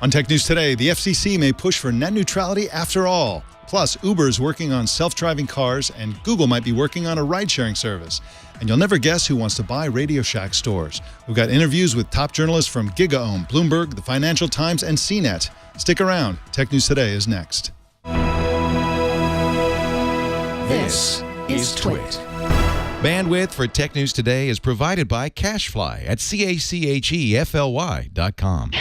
On Tech News Today, the FCC may push for net neutrality after all. Plus, Uber is working on self-driving cars, and Google might be working on a ride-sharing service. And you'll never guess who wants to buy RadioShack stores. We've got interviews with top journalists from GigaOM, Bloomberg, the Financial Times, and CNET. Stick around. Tech News Today is next. This is Twit. Bandwidth for Tech News Today is provided by CashFly at CACHEFLY.com.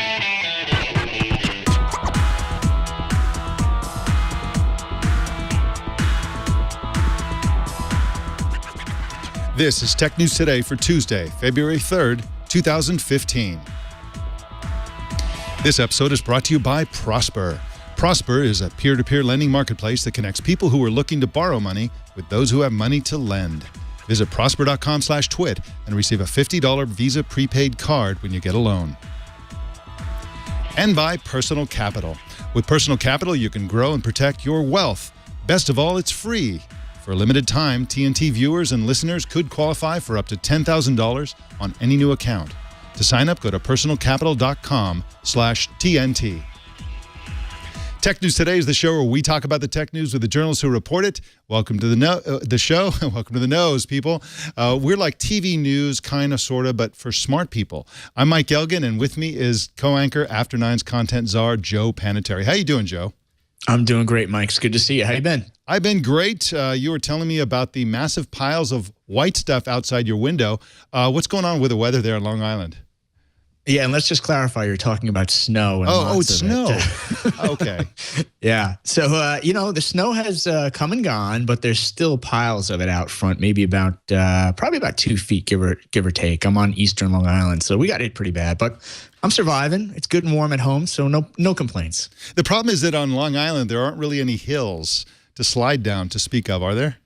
This is Tech News Today for Tuesday, February 3rd, 2015. This episode is brought to you by Prosper. Prosper is a peer-to-peer lending marketplace that connects people who are looking to borrow money with those who have money to lend. Visit prosper.com/twit and receive a $50 Visa prepaid card when you get a loan. And by Personal Capital. With Personal Capital, you can grow and protect your wealth. Best of all, it's free. For a limited time, TNT viewers and listeners could qualify for up to $10,000 on any new account. To sign up, go to personalcapital.com/TNT. Tech News Today is the show where we talk about the tech news with the journalists who report it. Welcome to the show. Welcome to the nose, people. We're like TV news, kind of, sort of, but for smart people. I'm Mike Elgan, and with me is co-anchor After Nine's content czar, Joe Panettieri. How you doing, Joe? I'm doing great, Mike. It's good to see you. How you been? I've been great. You were telling me about the massive piles of white stuff outside your window. What's going on with the weather there on Long Island? Yeah, and let's just clarify, you're talking about snow. And it's snow. Okay. Yeah. So, the snow has come and gone, but there's still piles of it out front, maybe about, probably about 2 feet, give or take. I'm on eastern Long Island, so we got hit pretty bad, but I'm surviving. It's good and warm at home, so no complaints. The problem is that on Long Island, there aren't really any hills to slide down to speak of, are there?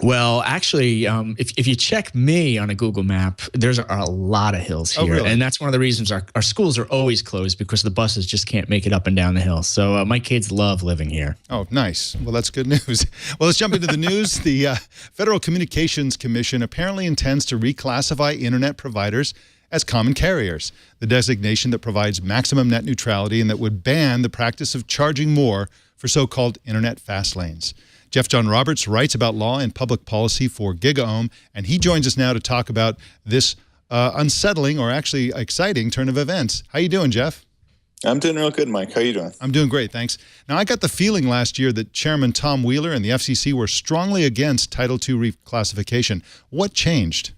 Well, actually, if you check me on a Google map, there's a lot of hills here. Oh, really? And that's one of the reasons our schools are always closed, because the buses just can't make it up and down the hill. So my kids love living here. Oh, nice. Well, that's good news. Well, let's jump into the news. The Federal Communications Commission apparently intends to reclassify internet providers as common carriers, the designation that provides maximum net neutrality and that would ban the practice of charging more for so-called internet fast lanes. Jeff John Roberts writes about law and public policy for GigaOM, and he joins us now to talk about this unsettling, or actually exciting, turn of events. How you doing, Jeff? I'm doing real good, Mike. How you doing? I'm doing great, thanks. Now, I got the feeling last year that Chairman Tom Wheeler and the FCC were strongly against Title II reclassification. What changed?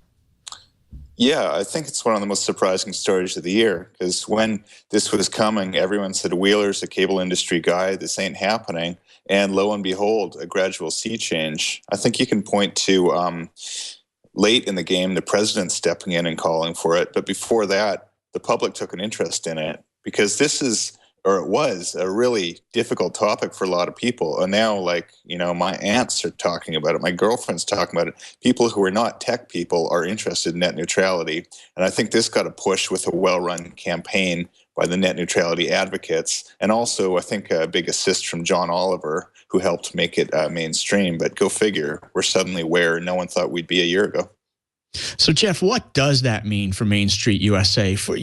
Yeah, I think it's one of the most surprising stories of the year, because when this was coming, everyone said, Wheeler's a cable industry guy, this ain't happening. And lo and behold, a gradual sea change. I think you can point to late in the game, the president stepping in and calling for it. But before that, the public took an interest in it, because this is, or it was, a really difficult topic for a lot of people. And now, my aunts are talking about it. My girlfriend's talking about it. People who are not tech people are interested in net neutrality. And I think this got a push with a well-run campaign by the net neutrality advocates. And also, I think, a big assist from John Oliver, who helped make it mainstream. But go figure, we're suddenly where no one thought we'd be a year ago. So, Jeff, what does that mean for Main Street USA, for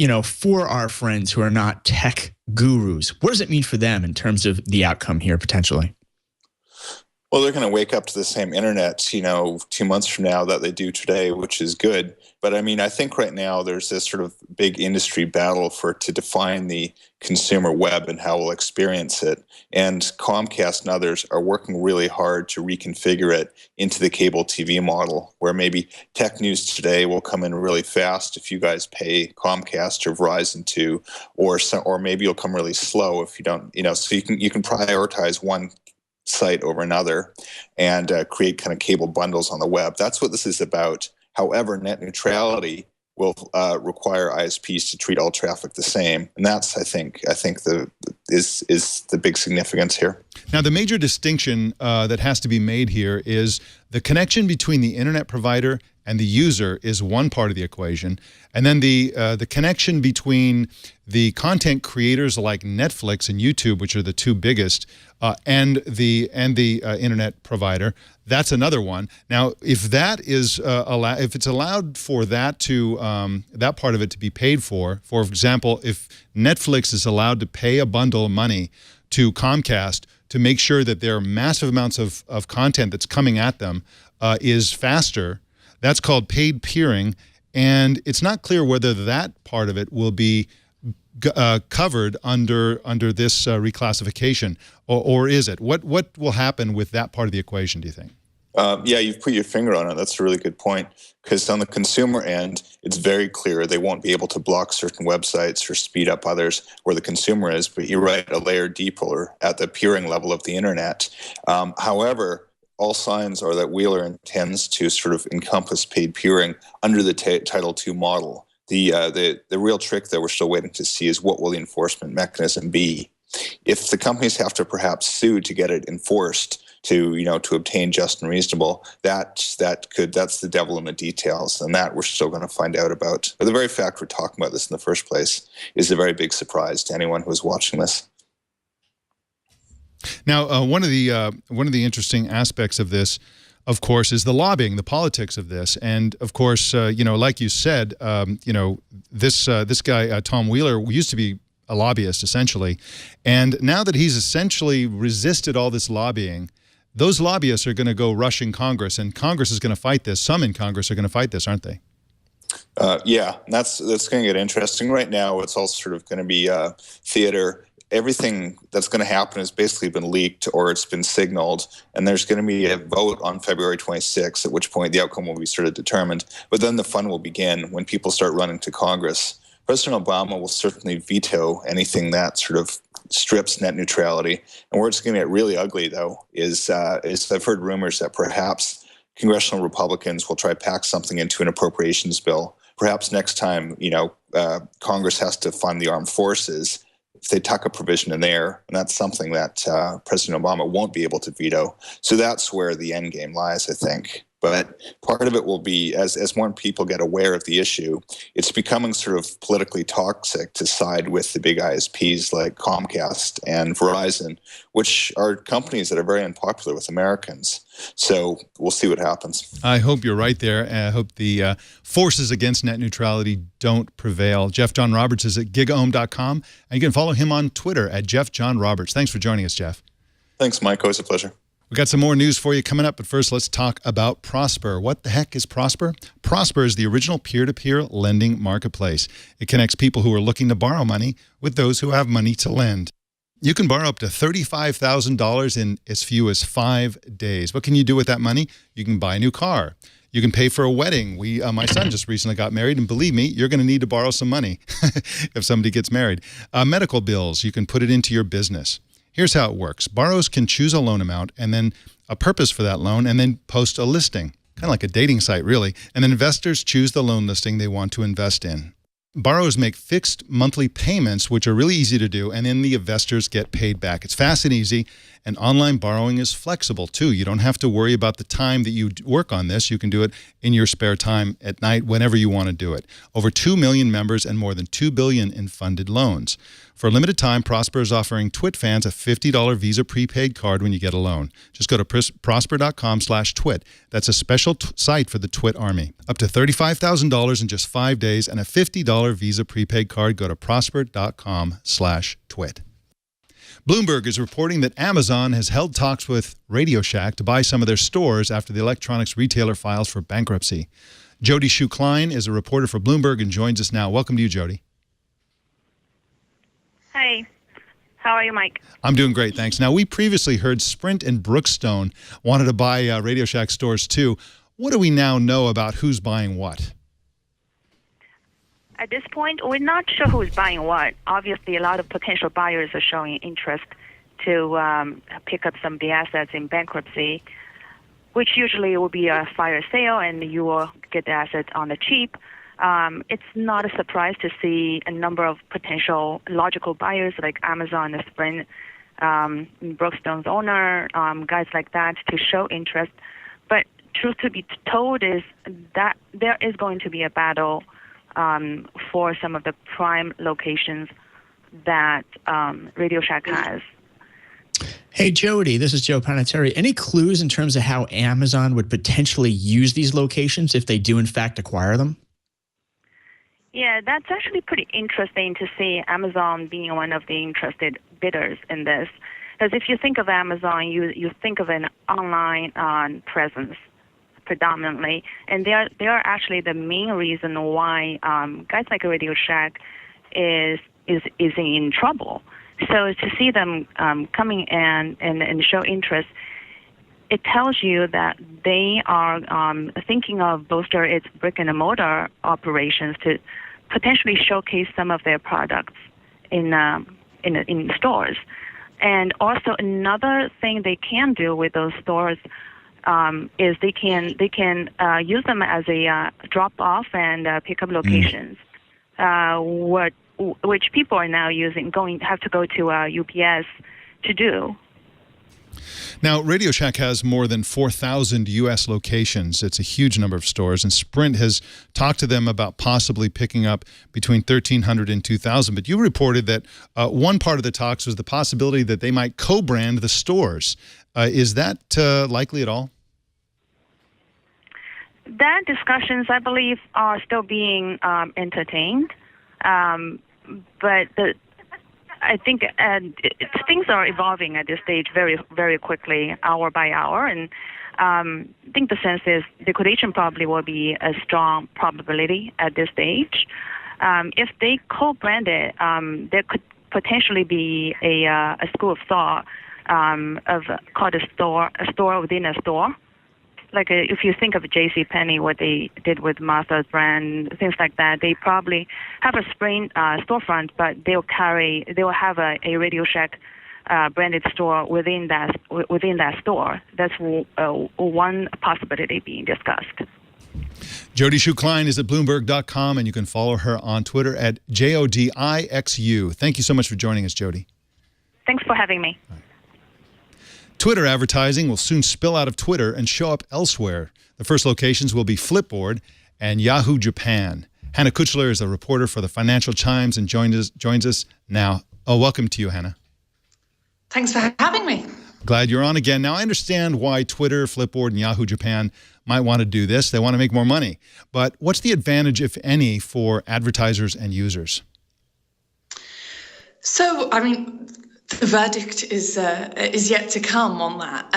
our friends who are not tech gurus? What does it mean for them in terms of the outcome here, potentially? Well, they're going to wake up to the same internet, 2 months from now that they do today, which is good. But I think right now there's this sort of big industry battle to define the consumer web and how we'll experience it. And Comcast and others are working really hard to reconfigure it into the cable TV model, where maybe Tech News Today will come in really fast if you guys pay Comcast or Verizon to, or maybe you'll come really slow if you don't, so you can prioritize one site over another and create kind of cable bundles on the web. That's what this is about. However, net neutrality will require ISPs to treat all traffic the same, and that's I think is the big significance here. Now, the major distinction that has to be made here is the connection between the internet provider and the user is one part of the equation. And then the connection between the content creators like Netflix and YouTube, which are the two biggest, and the internet provider, that's another one. Now, if that is if it's allowed for that to that part of it to be paid for example, if Netflix is allowed to pay a bundle of money to Comcast to make sure that their massive amounts of content that's coming at them is faster, that's called paid peering, and it's not clear whether that part of it will be covered under this reclassification, or is it? What will happen with that part of the equation, do you think? Yeah, you've put your finger on it. That's a really good point. Because on the consumer end, it's very clear they won't be able to block certain websites or speed up others where the consumer is. But you're right, a layer deeper at the peering level of the internet. However, all signs are that Wheeler intends to sort of encompass paid peering under the Title II model. The real trick that we're still waiting to see is what will the enforcement mechanism be. If the companies have to perhaps sue to get it enforced, to obtain just and reasonable, that's the devil in the details, and that we're still going to find out about. But the very fact we're talking about this in the first place is a very big surprise to anyone who is watching this. Now, one of the interesting aspects of this, of course, is the lobbying, the politics of this, and of course, like you said, this guy Tom Wheeler used to be a lobbyist essentially, and now that he's essentially resisted all this lobbying, those lobbyists are going to go rushing Congress, and Congress is going to fight this. Some in Congress are going to fight this, aren't they? Yeah, that's going to get interesting. Right now, it's all sort of going to be theater. Everything that's going to happen has basically been leaked or it's been signaled, and there's going to be a vote on February 26th, at which point the outcome will be sort of determined. But then the fun will begin when people start running to Congress. President Obama will certainly veto anything that sort of strips net neutrality. And where it's going to get really ugly, though, is I've heard rumors that perhaps congressional Republicans will try to pack something into an appropriations bill. Perhaps next time, Congress has to fund the armed forces, if they tuck a provision in there, and that's something that President Obama won't be able to veto. So that's where the end game lies, I think. But part of it will be, as more people get aware of the issue, it's becoming sort of politically toxic to side with the big ISPs like Comcast and Verizon, which are companies that are very unpopular with Americans. So we'll see what happens. I hope you're right there. I hope the forces against net neutrality don't prevail. Jeff John Roberts is at gigaohm.com, and you can follow him on Twitter at Jeff John Roberts. Thanks for joining us, Jeff. Thanks, Mike. Always a pleasure. We've got some more news for you coming up, but first let's talk about Prosper. What the heck is Prosper? Prosper is the original peer-to-peer lending marketplace. It connects people who are looking to borrow money with those who have money to lend. You can borrow up to $35,000 in as few as 5 days. What can you do with that money? You can buy a new car. You can pay for a wedding. My son just recently got married, and believe me, you're going to need to borrow some money if somebody gets married. Medical bills, you can put it into your business. Here's how it works. Borrowers can choose a loan amount and then a purpose for that loan and then post a listing, kind of like a dating site, really. And then investors choose the loan listing they want to invest in. Borrowers make fixed monthly payments, which are really easy to do, and then the investors get paid back. It's fast and easy, and online borrowing is flexible, too. You don't have to worry about the time that you work on this. You can do it in your spare time at night, whenever you want to do it. Over 2 million members and more than $2 billion in funded loans. For a limited time, Prosper is offering TWIT fans a $50 Visa prepaid card when you get a loan. Just go to prosper.com/TWIT. That's a special site for the TWIT Army. Up to $35,000 in just 5 days and a $50 Visa prepaid card. Go to prosper.com/TWIT. Bloomberg is reporting that Amazon has held talks with RadioShack to buy some of their stores after the electronics retailer files for bankruptcy. Jodi Klein is a reporter for Bloomberg and joins us now. Welcome to you, Jodi. Hi. How are you, Mike? I'm doing great, thanks. Now, we previously heard Sprint and Brookstone wanted to buy RadioShack stores too. What do we now know about who's buying what? At this point, we're not sure who's buying what. Obviously, a lot of potential buyers are showing interest to pick up some of the assets in bankruptcy, which usually will be a fire sale, and you will get the assets on the cheap. It's not a surprise to see a number of potential logical buyers like Amazon and Sprint, Brookstone's owner, guys like that to show interest. But truth to be told is that there is going to be a battle for some of the prime locations that RadioShack has. Hey, Jodi, this is Joe Panettieri. Any clues in terms of how Amazon would potentially use these locations if they do, in fact, acquire them? Yeah, that's actually pretty interesting to see Amazon being one of the interested bidders in this. Because if you think of Amazon, you think of an online presence predominantly, and they are actually the main reason why guys like RadioShack is in trouble. So to see them coming in and show interest, it tells you that they are thinking of bolster its brick and mortar operations to potentially showcase some of their products in stores. And also another thing they can do with those stores is they can use them as a drop off and pick up locations. Which people are now have to go to UPS to do. Now, RadioShack has more than 4,000 U.S. locations. It's a huge number of stores, and Sprint has talked to them about possibly picking up between 1,300 and 2,000. But you reported that one part of the talks was the possibility that they might co-brand the stores. Is that likely at all? That discussions, I believe, are still being entertained. But I think things are evolving at this stage very, very quickly, hour by hour. And I think the sense is liquidation probably will be a strong probability at this stage. If they co-brand it, there could potentially be a school of thought called a store within a store. Like if you think of JCPenney, what they did with Martha's brand, things like that, they probably have a Sprint storefront, but they'll have a RadioShack branded store within that store. That's one possibility being discussed. Jodi Klein is at Bloomberg.com, and you can follow her on Twitter at JODIXU. Thank you so much for joining us, Jodi. Thanks for having me. Twitter advertising will soon spill out of Twitter and show up elsewhere. The first locations will be Flipboard and Yahoo Japan. Hannah Kuchler is a reporter for the Financial Times and joins us now. Oh, welcome to you, Hannah. Thanks for having me. Glad you're on again. Now, I understand why Twitter, Flipboard, and Yahoo Japan might want to do this. They want to make more money. But what's the advantage, if any, for advertisers and users? So, I mean, the verdict is yet to come on that.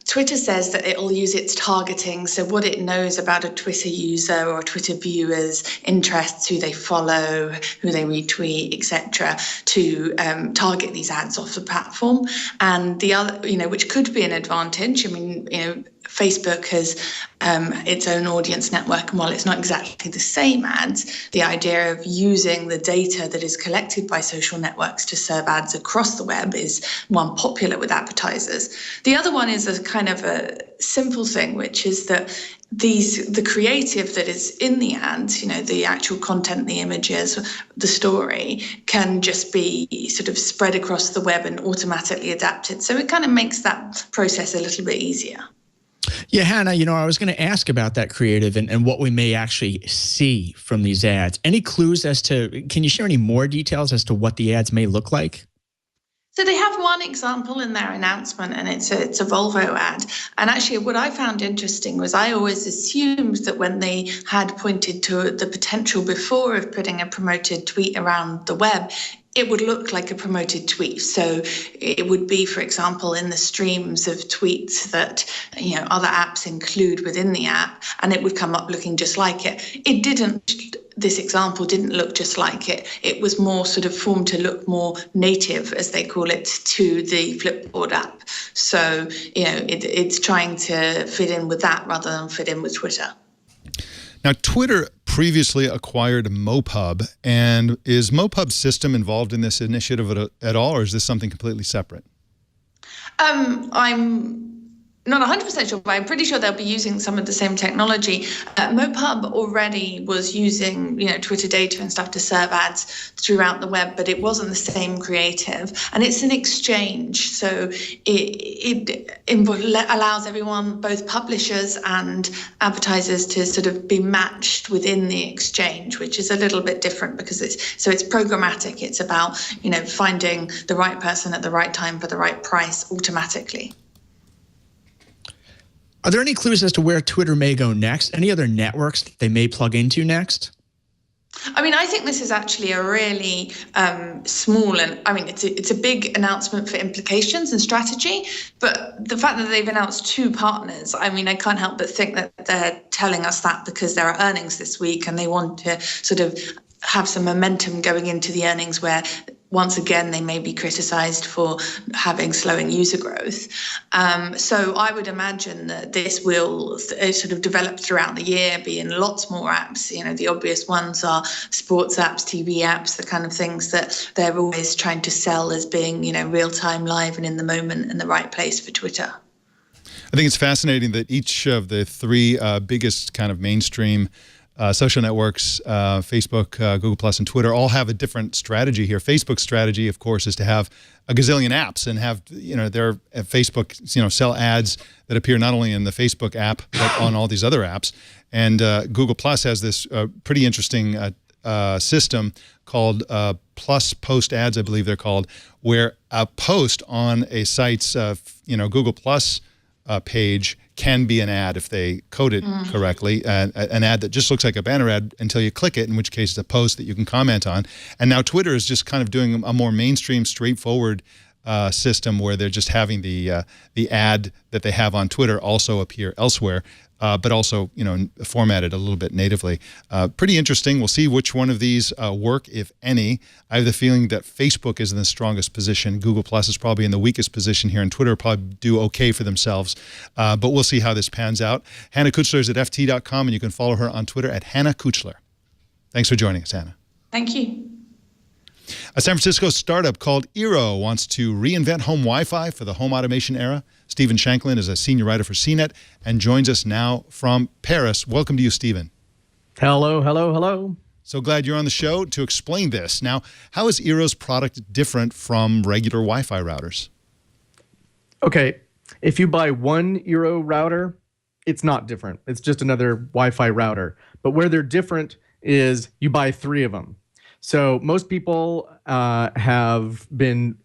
Twitter says that it'll use its targeting, so what it knows about a Twitter user or Twitter viewer's interests, who they follow, who they retweet, etc., to target these ads off the platform. And the other, which could be an advantage. I mean, Facebook has its own audience network, and while it's not exactly the same ads, the idea of using the data that is collected by social networks to serve ads across the web is one popular with advertisers. The other one is a kind of a simple thing, which is that the creative that is in the ads, the actual content, the images, the story, can just be sort of spread across the web and automatically adapted. So it kind of makes that process a little bit easier. Yeah, Hannah, I was going to ask about that creative and what we may actually see from these ads. Any clues can you share any more details as to what the ads may look like? So they have one example in their announcement, and it's a Volvo ad. And actually what I found interesting was I always assumed that when they had pointed to the potential before of putting a promoted tweet around the web, it would look like a promoted tweet. So it would be, for example, in the streams of tweets that, other apps include within the app, and it would come up looking just like it. It didn't. This example didn't look just like it. It was more sort of formed to look more native, as they call it, to the Flipboard app. So, it's trying to fit in with that rather than fit in with Twitter. Now, Twitter previously acquired MoPub, and is MoPub's system involved in this initiative at all, or is this something completely separate? I'm not 100% sure, but I'm pretty sure they'll be using some of the same technology. Mopub already was using, Twitter data and stuff to serve ads throughout the web, but it wasn't the same creative. And it's an exchange, so it allows everyone, both publishers and advertisers, to sort of be matched within the exchange, which is a little bit different because it's programmatic. It's about, finding the right person at the right time for the right price automatically. Are there any clues as to where Twitter may go next? Any other networks that they may plug into next? I mean, I think this is actually a really small, and I mean, it's a big announcement for implications and strategy. But the fact that they've announced 2 partners, I mean, I can't help but think that they're telling us that because there are earnings this week and they want to sort of have some momentum going into the earnings where, once again, they may be criticized for having slowing user growth. So I would imagine that this will sort of develop throughout the year, be in lots more apps. The obvious ones are sports apps, TV apps, the kind of things that they're always trying to sell as being, real-time, live and in the moment and the right place for Twitter. I think it's fascinating that each of the 3 biggest kind of mainstream social networks, Facebook, Google Plus, and Twitter, all have a different strategy here. Facebook's strategy, of course, is to have a gazillion apps and have, their Facebook, sell ads that appear not only in the Facebook app, but on all these other apps. And Google Plus has this pretty interesting system called Plus Post Ads, I believe they're called, where a post on a site's, Google Plus page can be an ad if they code it correctly, an ad that just looks like a banner ad until you click it, in which case it's a post that you can comment on. And now Twitter is just kind of doing a more mainstream, straightforward system where they're just having the ad that they have on Twitter also appear elsewhere, but also, formatted a little bit natively. Pretty interesting. We'll see which one of these work, if any. I have the feeling that Facebook is in the strongest position. Google Plus is probably in the weakest position here, and Twitter will probably do okay for themselves. But we'll see how this pans out. Hannah Kuchler is at ft.com, and you can follow her on Twitter at Hannah Kuchler. Thanks for joining us, Hannah. Thank you. A San Francisco startup called Eero wants to reinvent home Wi-Fi for the home automation era. Stephen Shankland is a senior writer for CNET and joins us now from Paris. Welcome to you, Stephen. Hello, hello, hello. So glad you're on the show to explain this. Now, how is Eero's product different from regular Wi-Fi routers? Okay, if you buy one Eero router, it's not different. It's just another Wi-Fi router. But where they're different is you buy 3 of them. So most people have been,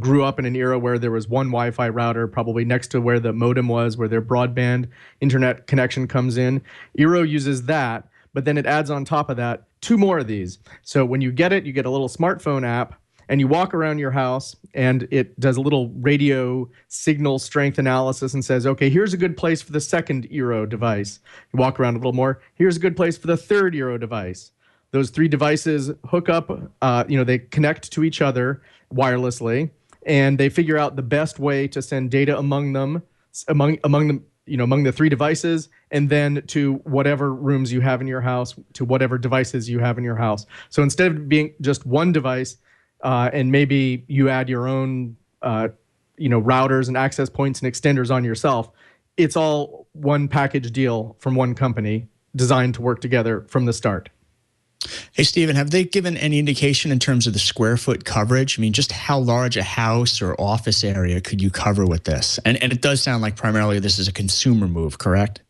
grew up in an era where there was one Wi-Fi router, probably next to where the modem was, where their broadband internet connection comes in. Eero uses that, but then it adds on top of that 2 more of these. So when you get it, you get a little smartphone app, and you walk around your house, and it does a little radio signal strength analysis and says, okay, here's a good place for the second Eero device. You walk around a little more, here's a good place for the third Eero device. Those 3 devices hook up, they connect to each other wirelessly, and they figure out the best way to send data among them, among the 3 devices, and then to whatever rooms you have in your house, to whatever devices you have in your house. So instead of being just one device, and maybe you add your own, routers and access points and extenders on yourself, it's all one package deal from one company designed to work together from the start. Hey, Stephen, have they given any indication in terms of the square foot coverage? I mean, just how large a house or office area could you cover with this? And it does sound like primarily this is a consumer move, correct?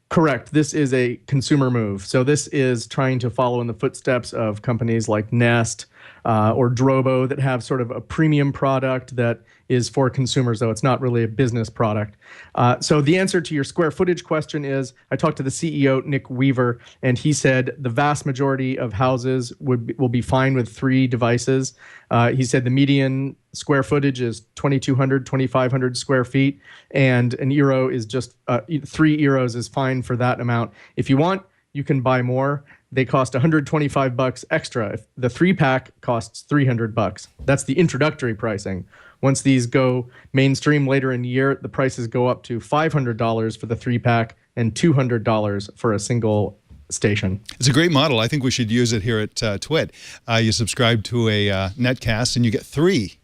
Correct. This is a consumer move. So this is trying to follow in the footsteps of companies like Nest or Drobo that have sort of a premium product that is for consumers, though it's not really a business product. So the answer to your square footage question is, I talked to the CEO, Nick Weaver, and he said the vast majority of houses will be fine with 3 devices. He said the median square footage is 2,200, 2,500 square feet, and an Eero is just 3 Eeros is fine for that amount. If you want, you can buy more. They cost $125 extra. If the 3-pack costs $300. That's the introductory pricing. Once these go mainstream later in the year, the prices go up to $500 for the 3-pack and $200 for a single station. It's a great model. I think we should use it here at TWiT. You subscribe to a netcast and you get 3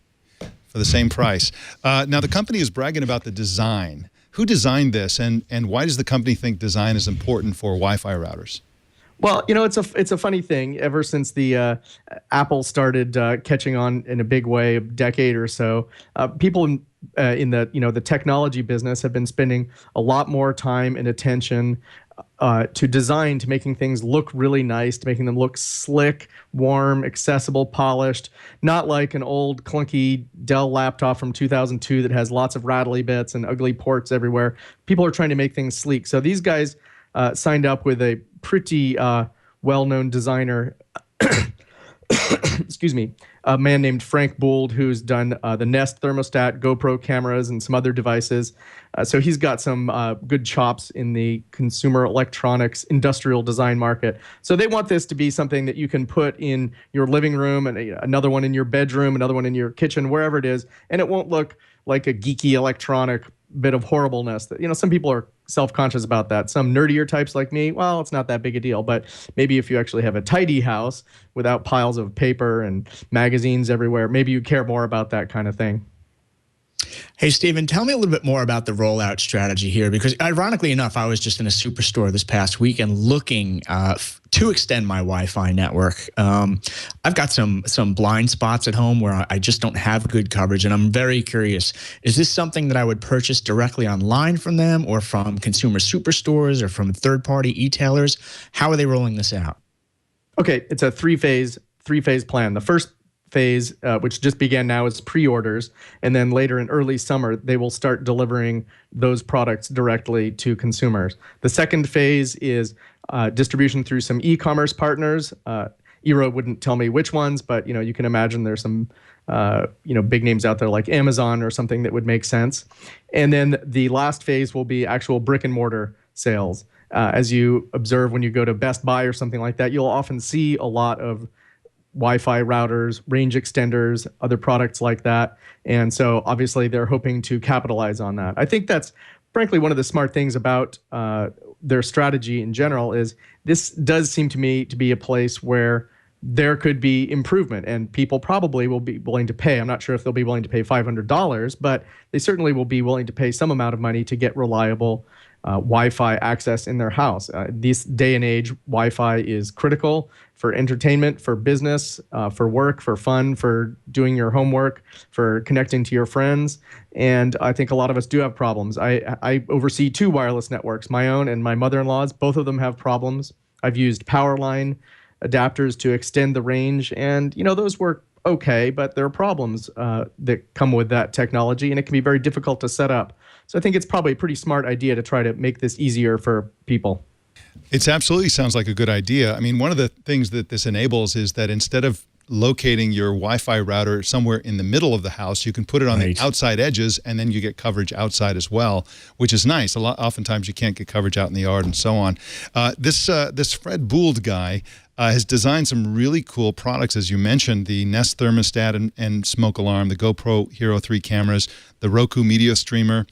for the same price. Now, the company is bragging about the design. Who designed this, and why does the company think design is important for Wi-Fi routers? Well, it's a funny thing. Ever since the Apple started catching on in a big way a decade or so, people in the technology business have been spending a lot more time and attention to design, to making things look really nice, to making them look slick, warm, accessible, polished, not like an old clunky Dell laptop from 2002 that has lots of rattly bits and ugly ports everywhere. People are trying to make things sleek. So these guys signed up with a pretty well-known designer, excuse me, a man named Frank Bould, who's done the Nest thermostat, GoPro cameras, and some other devices. So he's got some good chops in the consumer electronics industrial design market. So they want this to be something that you can put in your living room, and another one in your bedroom, another one in your kitchen, wherever it is, and it won't look like a geeky electronic bit of horribleness. That, some people are self-conscious about that. Some nerdier types like me, well, it's not that big a deal. But maybe if you actually have a tidy house without piles of paper and magazines everywhere, maybe you care more about that kind of thing. Hey, Stephen, tell me a little bit more about the rollout strategy here, because ironically enough, I was just in a superstore this past week and looking to extend my Wi-Fi network. I've got some blind spots at home where I just don't have good coverage, and I'm very curious. Is this something that I would purchase directly online from them, or from consumer superstores, or from third-party e-tailers? How are they rolling this out? Okay, it's a three-phase plan. The first phase, which just began now, is pre-orders, and then later in early summer they will start delivering those products directly to consumers. The second phase is distribution through some e-commerce partners. Eero wouldn't tell me which ones, but you can imagine there's some big names out there like Amazon or something that would make sense. And then the last phase will be actual brick and mortar sales. As you observe when you go to Best Buy or something like that, you'll often see a lot of Wi-Fi routers, range extenders, other products like that. And so obviously they're hoping to capitalize on that. I think that's frankly one of the smart things about their strategy in general is this does seem to me to be a place where there could be improvement, and people probably will be willing to pay. I'm not sure if they'll be willing to pay $500, but they certainly will be willing to pay some amount of money to get reliable Wi-Fi access in their house. This day and age, Wi-Fi is critical for entertainment, for business, for work, for fun, for doing your homework, for connecting to your friends. And I think a lot of us do have problems. I oversee 2 wireless networks, my own and my mother-in-law's. Both of them have problems. I've used power line adapters to extend the range, and those work okay, but there are problems that come with that technology, and it can be very difficult to set up. So I think it's probably a pretty smart idea to try to make this easier for people. It absolutely sounds like a good idea. I mean, one of the things that this enables is that instead of locating your Wi-Fi router somewhere in the middle of the house, you can put it on the outside edges, and then you get coverage outside as well, which is nice. Oftentimes you can't get coverage out in the yard and so on. This Fred Bould guy has designed some really cool products, as you mentioned, the Nest thermostat and smoke alarm, the GoPro Hero 3 cameras, the Roku media streamer.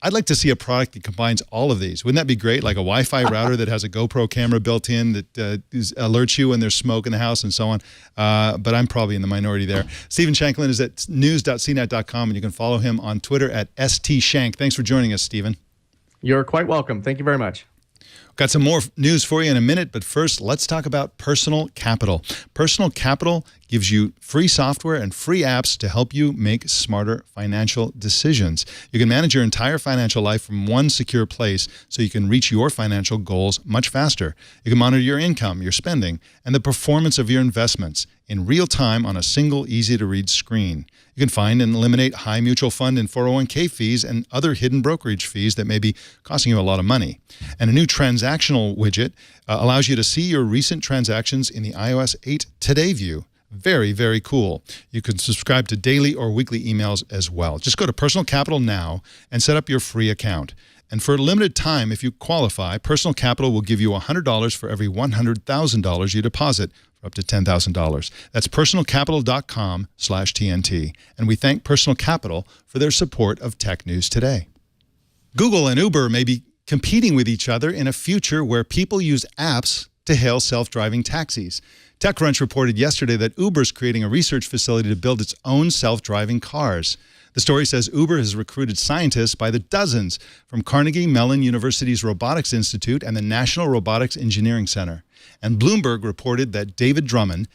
I'd like to see a product that combines all of these. Wouldn't that be great? Like a Wi-Fi router that has a GoPro camera built in that alerts you when there's smoke in the house and so on. But I'm probably in the minority there. Stephen Shankland is at news.cnet.com, and you can follow him on Twitter at STShank. Thanks for joining us, Stephen. You're quite welcome. Thank you very much. Got some more news for you in a minute, but first, let's talk about Personal Capital. Personal Capital gives you free software and free apps to help you make smarter financial decisions. You can manage your entire financial life from one secure place so you can reach your financial goals much faster. You can monitor your income, your spending, and the performance of your investments in real time on a single, easy-to-read screen. You can find and eliminate high mutual fund and 401k fees and other hidden brokerage fees that may be costing you a lot of money. And a new transactional widget allows you to see your recent transactions in the iOS 8 Today view. Very, very cool. You can subscribe to daily or weekly emails as well. Just go to Personal Capital now and set up your free account. And for a limited time, if you qualify, Personal Capital will give you $100 for every $100,000 you deposit for up to $10,000. That's personalcapital.com/TNT. And we thank Personal Capital for their support of Tech News Today. Google and Uber may be competing with each other in a future where people use apps to hail self-driving taxis. TechCrunch reported yesterday that Uber is creating a research facility to build its own self-driving cars. The story says Uber has recruited scientists by the dozens from Carnegie Mellon University's Robotics Institute and the National Robotics Engineering Center. And Bloomberg reported that David Drummond,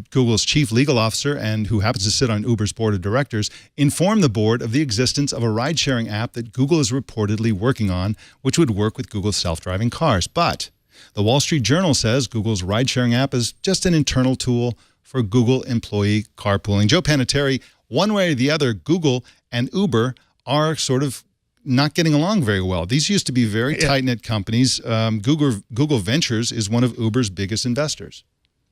Google's chief legal officer and who happens to sit on Uber's board of directors, informed the board of the existence of a ride-sharing app that Google is reportedly working on, which would work with Google's self-driving cars. But the Wall Street Journal says Google's ride-sharing app is just an internal tool for Google employee carpooling. Joe Panettieri, one way or the other, Google and Uber are sort of not getting along very well. These used to be very tight-knit companies. Google Ventures is one of Uber's biggest investors.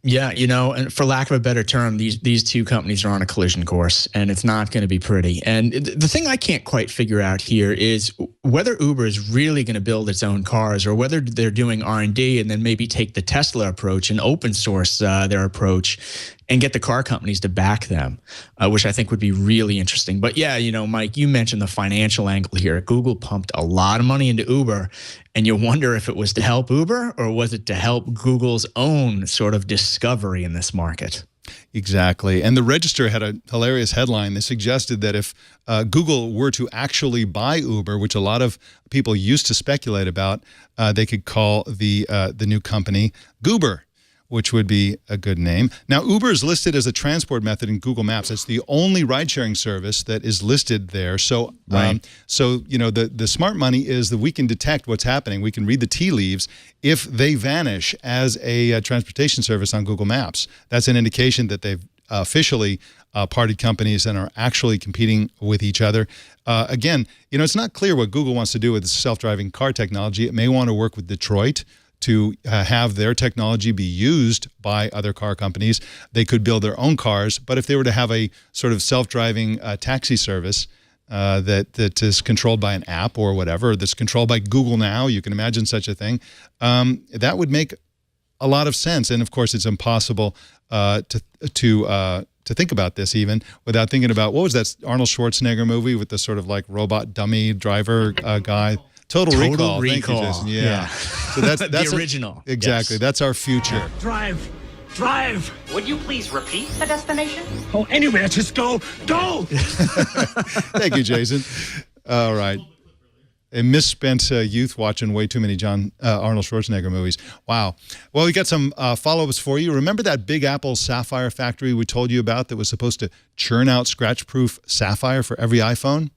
Yeah, and for lack of a better term, these two companies are on a collision course, and it's not going to be pretty. And the thing I can't quite figure out here is whether Uber is really going to build its own cars, or whether they're doing R&D and then maybe take the Tesla approach and open source their approach and get the car companies to back them, which I think would be really interesting. But yeah, Mike, you mentioned the financial angle here. Google pumped a lot of money into Uber, and you wonder if it was to help Uber or was it to help Google's own sort of discovery in this market? Exactly. And the Register had a hilarious headline. They suggested that if Google were to actually buy Uber, which a lot of people used to speculate about, they could call the new company Goober, which would be a good name. Now, Uber is listed as a transport method in Google Maps. It's the only ride-sharing service that is listed there. So, the smart money is that we can detect what's happening. We can read the tea leaves if they vanish as a transportation service on Google Maps. That's an indication that they've officially parted companies and are actually competing with each other. Again, it's not clear what Google wants to do with self-driving car technology. It may want to work with Detroit to have their technology be used by other car companies. They could build their own cars, but if they were to have a sort of self-driving taxi service that is controlled by an app or whatever, that's controlled by Google now, you can imagine such a thing, that would make a lot of sense. And of course, it's impossible to think about this even without thinking about, what was that Arnold Schwarzenegger movie with the sort of like robot dummy driver guy? Total Recall. Thank you, Jason. Yeah. So that's the original. Exactly. Yes. That's our future. Drive. Would you please repeat the destination? Oh, anywhere. Just go. Thank you, Jason. All right. A misspent youth watching way too many Arnold Schwarzenegger movies. Wow. Well, we got some follow-ups for you. Remember that Big Apple Sapphire factory we told you about that was supposed to churn out scratch-proof sapphire for every iPhone?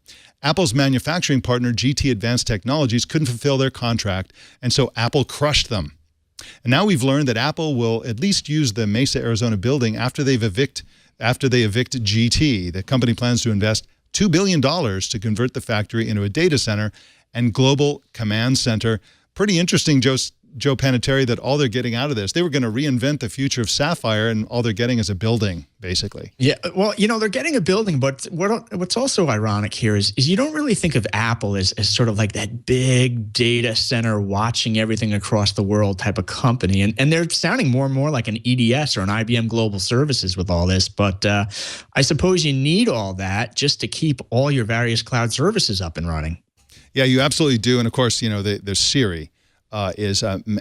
Apple's manufacturing partner, GT Advanced Technologies, couldn't fulfill their contract, and so Apple crushed them. And now we've learned that Apple will at least use the Mesa, Arizona building after they evict GT. The company plans to invest $2 billion to convert the factory into a data center and global command center. Pretty interesting, Joe Panettieri, that all they're getting out of this, they were going to reinvent the future of Sapphire, and all they're getting is a building, basically. Yeah, well, they're getting a building, but what's also ironic here is you don't really think of Apple as sort of like that big data center watching everything across the world type of company. And they're sounding more and more like an EDS or an IBM Global Services with all this. But I suppose you need all that just to keep all your various cloud services up and running. Yeah, you absolutely do. And of course, there's Siri.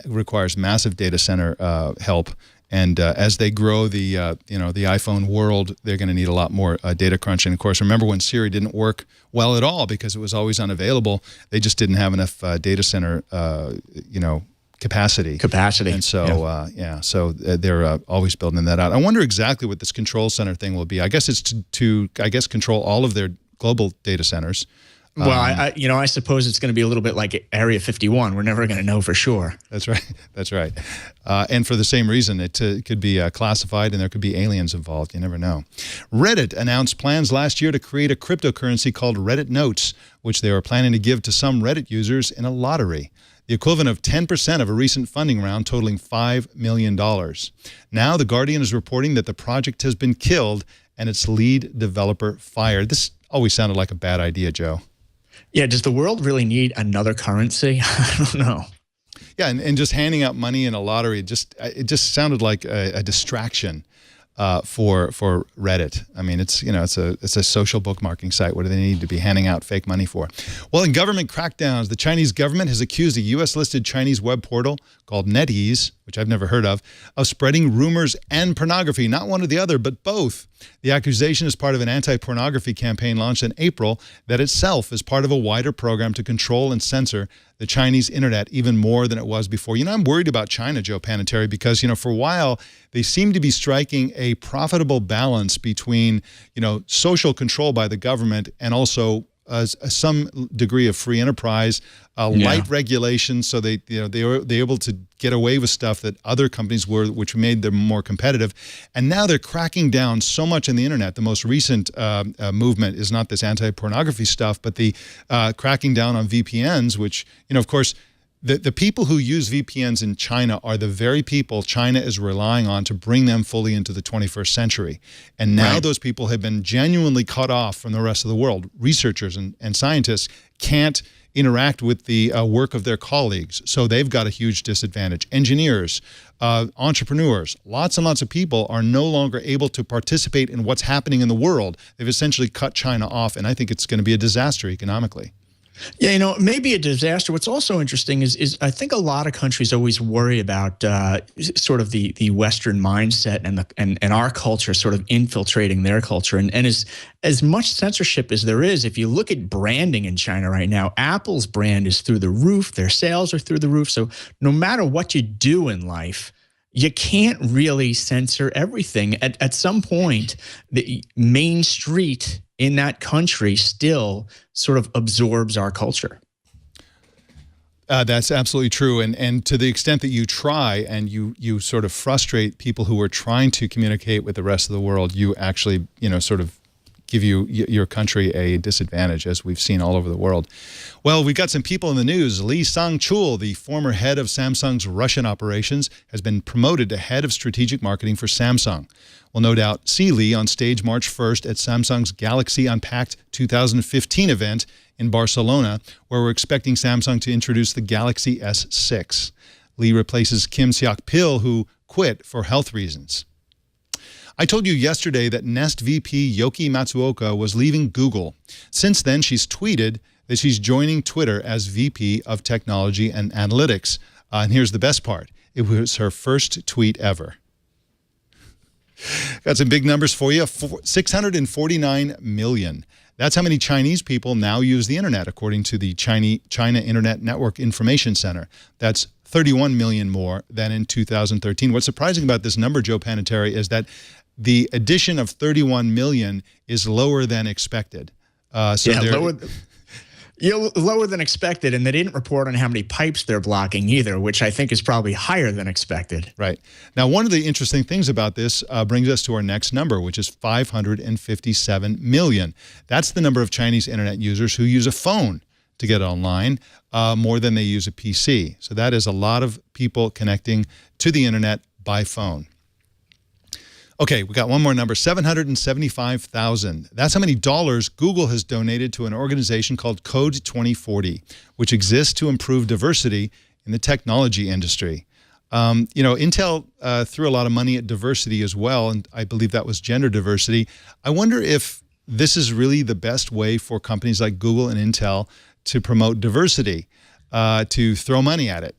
Requires massive data center help, and as they grow the iPhone world, they're going to need a lot more data crunching. Of course, remember when Siri didn't work well at all because it was always unavailable? They just didn't have enough data center capacity. And so so they're always building that out. I wonder exactly what this control center thing will be. I guess it's to control all of their global data centers. Well, I suppose it's going to be a little bit like Area 51. We're never going to know for sure. That's right. And for the same reason, it could be classified and there could be aliens involved. You never know. Reddit announced plans last year to create a cryptocurrency called Reddit Notes, which they were planning to give to some Reddit users in a lottery, the equivalent of 10% of a recent funding round totaling $5 million. Now, The Guardian is reporting that the project has been killed and its lead developer fired. This always sounded like a bad idea, Joe. Yeah, does the world really need another currency? I don't know. Yeah, and just handing out money in a lottery, it just sounded like a distraction for Reddit. I mean, it's a social bookmarking site. What do they need to be handing out fake money for? Well, in government crackdowns, the Chinese government has accused a U.S.-listed Chinese web portal called NetEase, which I've never heard of spreading rumors and pornography, not one or the other, but both. The accusation is part of an anti-pornography campaign launched in April that itself is part of a wider program to control and censor the Chinese internet even more than it was before. I'm worried about China, Joe Panettieri, because, for a while, they seem to be striking a profitable balance between, social control by the government and also some degree of free enterprise, light regulation, so they were able to get away with stuff that other companies were, which made them more competitive. And now they're cracking down so much on the internet. The most recent movement is not this anti-pornography stuff, but the cracking down on VPNs, which, of course, the people who use VPNs in China are the very people China is relying on to bring them fully into the 21st century. And now those people have been genuinely cut off from the rest of the world. Researchers and scientists can't interact with the work of their colleagues, so they've got a huge disadvantage. Engineers, entrepreneurs, lots and lots of people are no longer able to participate in what's happening in the world. They've essentially cut China off, and I think it's going to be a disaster economically. Yeah, maybe a disaster. What's also interesting is I think a lot of countries always worry about sort of the Western mindset and our culture sort of infiltrating their culture. And as much censorship as there is, if you look at branding in China right now, Apple's brand is through the roof. Their sales are through the roof. So no matter what you do in life, you can't really censor everything. At some point, the main street in that country still sort of absorbs our culture. That's absolutely true. And to the extent that you try and you sort of frustrate people who are trying to communicate with the rest of the world, you actually, sort of give your country a disadvantage, as we've seen all over the world. Well, we've got some people in the news. Li Sang-chul, the former head of Samsung's Russian operations, has been promoted to head of strategic marketing for Samsung. We'll no doubt see Li on stage March 1st at Samsung's Galaxy Unpacked 2015 event in Barcelona, where we're expecting Samsung to introduce the Galaxy S6. Li replaces Kim Seok-pil, who quit for health reasons. I told you yesterday that Nest VP Yoki Matsuoka was leaving Google. Since then, she's tweeted that she's joining Twitter as VP of Technology and Analytics. And here's the best part. It was her first tweet ever. Got some big numbers for you. 649 million. That's how many Chinese people now use the internet, according to the China Internet Network Information Center. That's 31 million more than in 2013. What's surprising about this number, Joe Panettieri, is that the addition of 31 million is lower than expected. Lower than expected, and they didn't report on how many pipes they're blocking either, which I think is probably higher than expected. Right. Now, one of the interesting things about this brings us to our next number, which is 557 million. That's the number of Chinese internet users who use a phone to get online more than they use a PC. So that is a lot of people connecting to the internet by phone. Okay, we got one more number, 775,000. That's how many dollars Google has donated to an organization called Code 2040, which exists to improve diversity in the technology industry. Intel threw a lot of money at diversity as well, and I believe that was gender diversity. I wonder if this is really the best way for companies like Google and Intel to promote diversity, to throw money at it.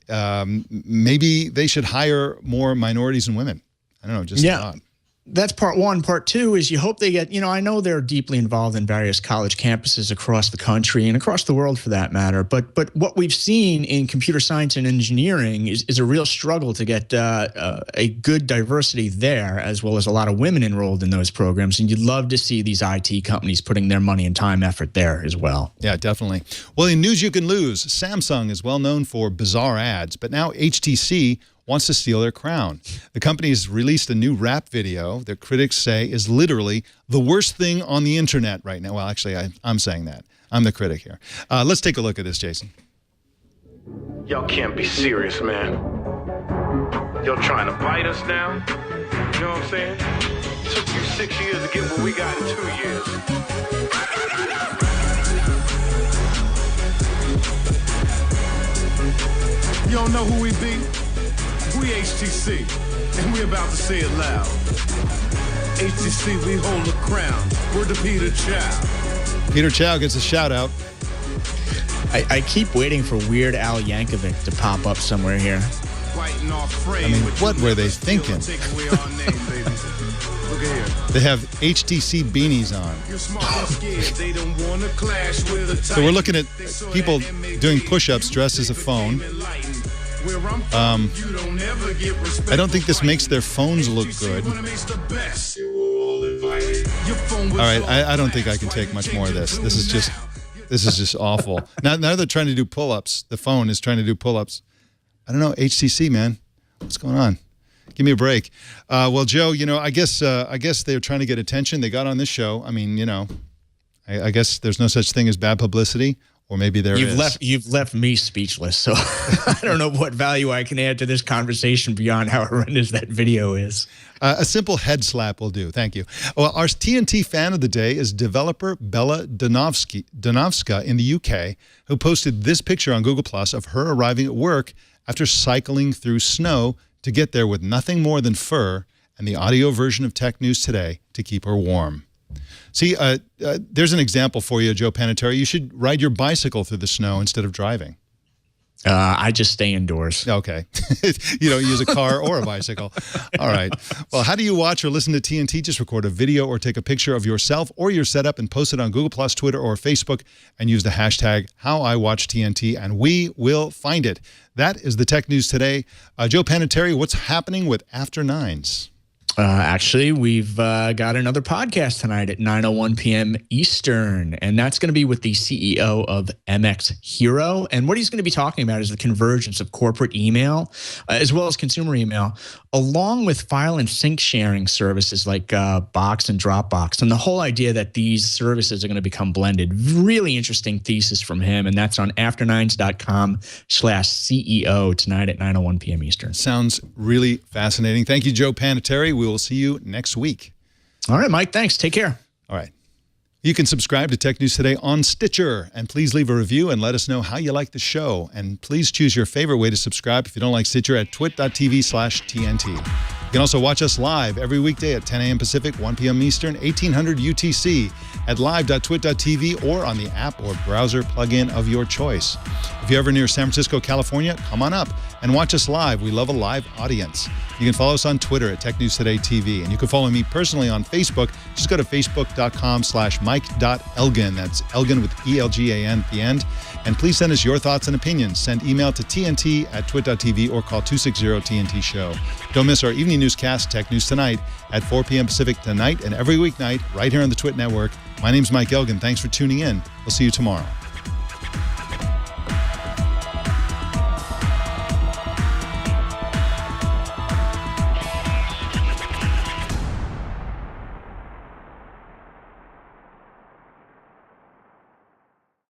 Maybe they should hire more minorities and women. I don't know, just a thought. That's part one. Part two is you hope they get, I know they're deeply involved in various college campuses across the country and across the world for that matter. But what we've seen in computer science and engineering is a real struggle to get a good diversity there, as well as a lot of women enrolled in those programs. And you'd love to see these IT companies putting their money and time effort there as well. Yeah, definitely. Well, in news you can lose, Samsung is well known for bizarre ads, but now HTC wants to steal their crown. The company has released a new rap video that critics say is literally the worst thing on the internet right now. Well, actually, I'm saying that. I'm the critic here. Let's take a look at this, Jason. Y'all can't be serious, man. Y'all trying to bite us now? You know what I'm saying? It took you 6 years to get what we got in 2 years. You don't know who we be? We HTC, and we about to say it loud. HTC, we hold the crown. We're the Peter Chow. Peter Chow gets a shout out. I keep waiting for Weird Al Yankovic to pop up somewhere here. I mean, what were they thinking? They have HTC beanies on. So we're looking at people doing push-ups dressed as a phone. I don't think this makes their phones look good. All right, I don't think I can take much more of this. This is just awful. Now they're trying to do pull-ups. The phone is trying to do pull-ups. I don't know, HTC, man. What's going on? Give me a break. Well, Joe, I guess they're trying to get attention. They got on this show. I mean, I guess there's no such thing as bad publicity, or maybe there is. You've left me speechless, so I don't know what value I can add to this conversation beyond how horrendous that video is. A simple head slap will do. Thank you. Well, our TNT fan of the day is developer Bella Donovska in the UK, who posted this picture on Google Plus of her arriving at work after cycling through snow to get there with nothing more than fur and the audio version of Tech News Today to keep her warm. See, there's an example for you, Joe Panettieri. You should ride your bicycle through the snow instead of driving. I just stay indoors. Okay. You don't use a car or a bicycle. All right. Well, how do you watch or listen to TNT? Just record a video or take a picture of yourself or your setup and post it on Google+, Twitter, or Facebook, and use the hashtag HowIWatchTNT, and we will find it. That is the Tech News Today. Joe Panettieri, what's happening with After Nines? Actually, we've got another podcast tonight at 9:01 p.m. Eastern, and that's going to be with the CEO of MX Hero. And what he's going to be talking about is the convergence of corporate email as well as consumer email, along with file and sync sharing services like Box and Dropbox, and the whole idea that these services are going to become blended. Really interesting thesis from him, and that's on afternines.com/CEO tonight at 9:01 p.m. Eastern. Sounds really fascinating. Thank you, Joe Panettieri. We will see you next week. All right, Mike. Thanks. Take care. All right. You can subscribe to Tech News Today on Stitcher, and please leave a review and let us know how you like the show. And please choose your favorite way to subscribe if you don't like Stitcher at twit.tv/TNT. You can also watch us live every weekday at 10 a.m. Pacific, 1 p.m. Eastern, 1800 UTC at live.twit.tv or on the app or browser plugin of your choice. If you're ever near San Francisco, California, come on up and watch us live. We love a live audience. You can follow us on Twitter at Tech News Today TV, and you can follow me personally on Facebook. Just go to facebook.com/mike.elgan. That's Elgan with ELGAN at the end. And please send us your thoughts and opinions. Send email to tnt@twit.tv or call 260-TNT-SHOW. Don't miss our evening newscast, Tech News Tonight, at 4 p.m. Pacific tonight and every weeknight right here on the Twit Network. My name's Mike Elgan. Thanks for tuning in. We'll see you tomorrow.